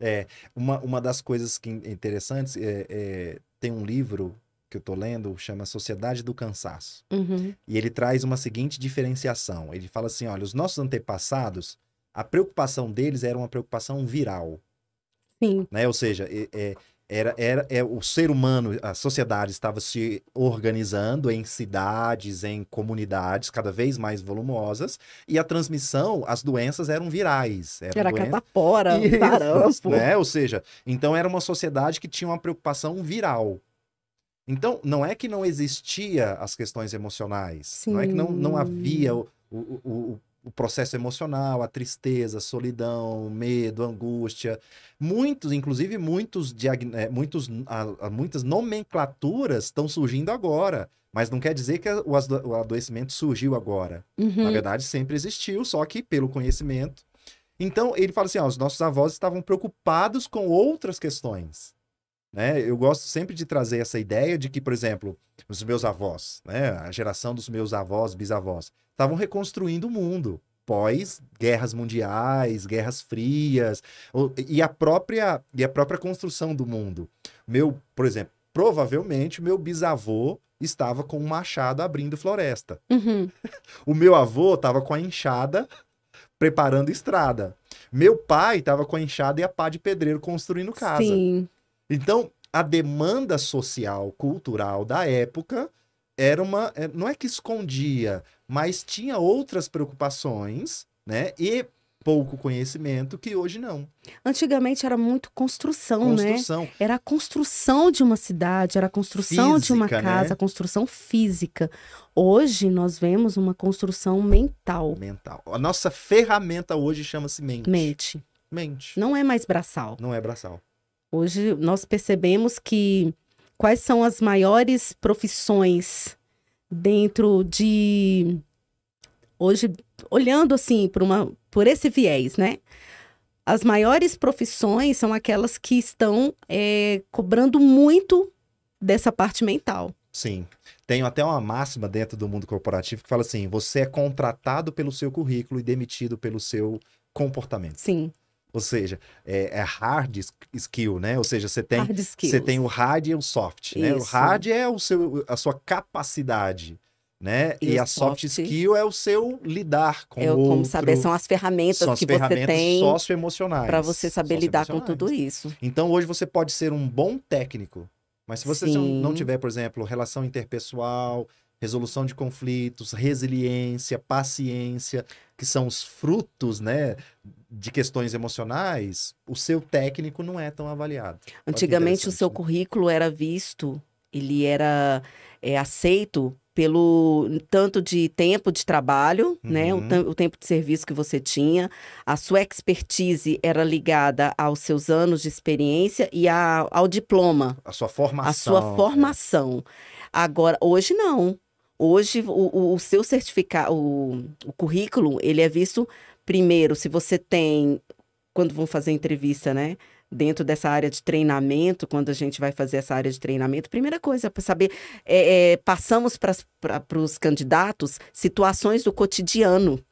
É, uma das coisas que interessantes tem um livro que eu tô lendo, chama Sociedade do Cansaço. Uhum. E ele traz uma seguinte diferenciação. Ele fala assim, olha, os nossos antepassados, a preocupação deles era uma preocupação viral, Sim. né? Ou seja, o ser humano, a sociedade estava se organizando em cidades, em comunidades cada vez mais volumosas, e a transmissão, as doenças eram virais. Eram Era doenças... catapora, Isso, sarampo. né? Ou seja, então era uma sociedade que tinha uma preocupação viral. Então, não é que não existia as questões emocionais, não é que não havia Sim. o processo emocional, a tristeza, a solidão, medo, angústia. Muitos, inclusive muitas nomenclaturas estão surgindo agora, mas não quer dizer que o adoecimento surgiu agora. Na Uhum. verdade, sempre existiu, só que pelo conhecimento. Então, ele fala assim, os nossos avós estavam preocupados com outras questões. Né? Eu gosto sempre de trazer essa ideia de que, por exemplo, os meus avós, né? A geração dos meus avós, bisavós, estavam reconstruindo o mundo pós guerras mundiais, guerras frias, e a própria construção do mundo. Por exemplo, provavelmente o meu bisavô estava com um machado abrindo floresta. Uhum. O meu avô estava com a enxada preparando estrada. Meu pai estava com a enxada e a pá de pedreiro construindo casa. Sim. Então, a demanda social, cultural da época não é que escondia, mas tinha outras preocupações, né? E pouco conhecimento que hoje não. Antigamente era muito construção, né? Construção Era a construção de uma cidade, era a construção de uma física, casa, né? a construção física. Hoje nós vemos uma construção mental. Mental. A nossa ferramenta hoje chama-se mente. Mente. Mente. Não é mais braçal. Não é braçal. Hoje nós percebemos que quais são as maiores profissões dentro de... Hoje, olhando assim por esse viés, né? As maiores profissões são aquelas que estão cobrando muito dessa parte mental. Sim. Tenho até uma máxima dentro do mundo corporativo que fala assim, você é contratado pelo seu currículo e demitido pelo seu comportamento. Sim. Ou seja, é hard skill, né? Ou seja, você Hard skills. tem o hard e o soft, né? O Isso. hard é a sua capacidade, né? E a soft skill é o seu lidar com o outro. Como saber, são as ferramentas são as que ferramentas você tem socioemocionais. para você saber lidar com tudo isso. Então, hoje você pode ser um bom técnico, mas se você não tiver, por exemplo, relação interpessoal, resolução de conflitos, resiliência, paciência, que são os frutos, né, de questões emocionais, o seu técnico não é tão avaliado. Antigamente o seu currículo era visto, ele era aceito pelo tanto de tempo de trabalho, né, o tempo de serviço que você tinha, a sua expertise era ligada aos seus anos de experiência e ao diploma. A sua formação. A sua formação. Agora, hoje não. Hoje, o seu certificado, o currículo, ele é visto primeiro, se você tem, quando vão fazer entrevista, né? Dentro dessa área de treinamento, quando a gente vai fazer essa área de treinamento, primeira coisa para saber, passamos para os candidatos situações do cotidiano.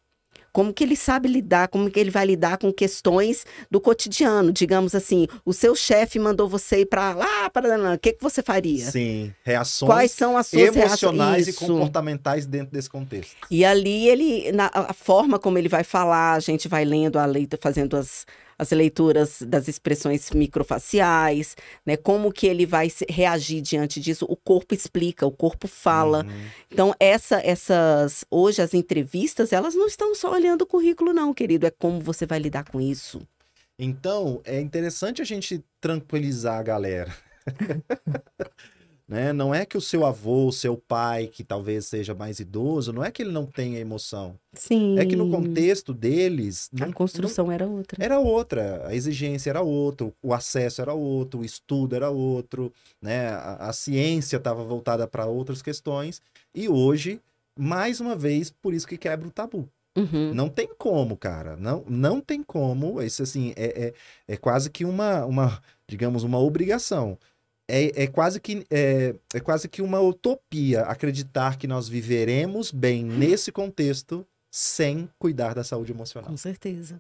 Como que ele sabe lidar, como que ele vai lidar com questões do cotidiano. Digamos assim, o seu chefe mandou você ir para lá, o que você faria? Sim, reações Quais são as suas emocionais e comportamentais dentro desse contexto. E ali, a forma como ele vai falar, a gente vai lendo fazendo as leituras das expressões microfaciais, né? Como que ele vai reagir diante disso. O corpo explica, o corpo fala. Então, hoje as entrevistas, elas não estão só olhando o currículo não, querido. É como você vai lidar com isso. Então, é interessante a gente tranquilizar a galera. Né? Não é que o seu avô, o seu pai, que talvez seja mais idoso, não é que ele não tenha emoção. Sim. É que no contexto deles... A construção era outra. Era outra, a exigência era outra, o acesso era outro, o estudo era outro, né? A ciência estava voltada para outras questões. E hoje, mais uma vez, por isso que quebra o tabu. Não tem como, cara. Não tem como. Isso, assim, é quase que digamos, uma obrigação. É quase que uma utopia acreditar que nós viveremos bem nesse contexto sem cuidar da saúde emocional. Com certeza.